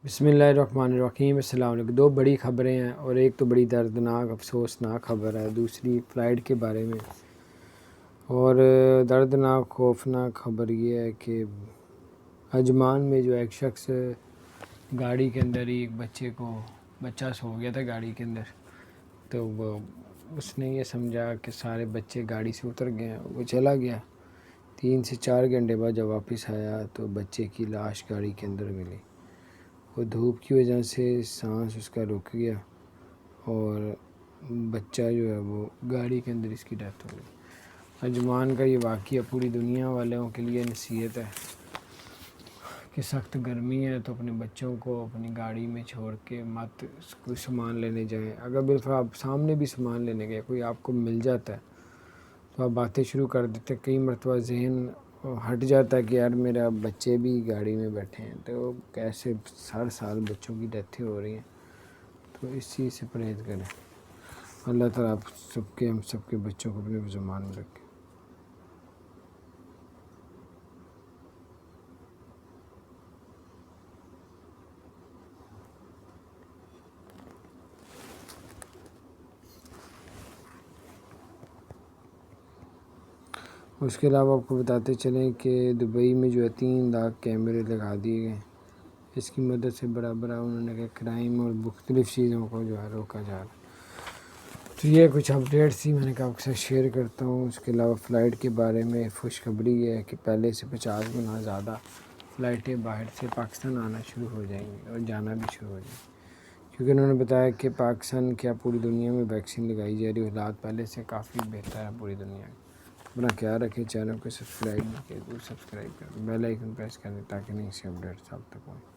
بسم اللہ الرحمن الرحیم۔ السلام علیکم۔ دو بڑی خبریں ہیں اور ایک تو بڑی دردناک افسوسناک خبر ہے، دوسری فلائٹ کے بارے میں۔ اور دردناک خوفناک خبر یہ ہے کہ عجمان میں جو ایک شخص گاڑی کے اندر ہی ایک بچہ سو گیا تھا گاڑی کے اندر، تو اس نے یہ سمجھا کہ سارے بچے گاڑی سے اتر گئے ہیں، وہ چلا گیا۔ 3 سے 4 گھنٹے بعد جب واپس آیا تو بچے کی لاش گاڑی کے اندر ملی۔ وہ دھوپ کی وجہ سے سانس اس کا رک گیا اور بچہ جو ہے وہ گاڑی کے اندر اس کی ڈیتھ ہو گئی۔ عجمان کا یہ واقعہ پوری دنیا والوں کے لیے نصیحت ہے کہ سخت گرمی ہے تو اپنے بچوں کو اپنی گاڑی میں چھوڑ کے مت کوئی سامان لینے جائیں۔ اگر بالفرض آپ سامنے بھی سامان لینے گئے، کوئی آپ کو مل جاتا ہے تو آپ باتیں شروع کر دیتے، کئی مرتبہ ذہن ہٹ جاتا ہے کہ یار میرا بچے بھی گاڑی میں بیٹھے ہیں، تو کیسے ہر سال بچوں کی ڈیتھیں ہو رہی ہیں، تو اس چیز سے پرہیز کریں۔ اللہ تعالیٰ آپ سب کے ہم سب کے بچوں کو اپنے زمان میں رکھے۔ اس کے علاوہ آپ کو بتاتے چلیں کہ دبئی میں جو ہے 3 لاکھ کیمرے لگا دیے گئے ہیں۔ اس کی مدد سے بڑا انہوں نے کہا کرائم اور مختلف چیزوں کو جو ہے روکا جا رہا ہے۔ تو یہ کچھ اپڈیٹس تھی، میں نے کہا آپ کے ساتھ شیئر کرتا ہوں۔ اس کے علاوہ فلائٹ کے بارے میں خوشخبری یہ ہے کہ پہلے سے 50 گنا زیادہ فلائٹیں باہر سے پاکستان آنا شروع ہو جائیں گی اور جانا بھی شروع ہو جائیں گی، کیونکہ انہوں نے بتایا کہ پاکستان کیا پوری دنیا میں ویکسین لگائی جا رہی ہے، حالات پہلے سے کافی بہتر ہے پوری دنیا میں۔ اپنا خیال رکھیں، چینل کو سبسکرائب نہیں کیا تو سبسکرائب کریں، بیل آئیکن پریس کریں تاکہ نئی سی اپڈیٹس آپ تک پہنچیں۔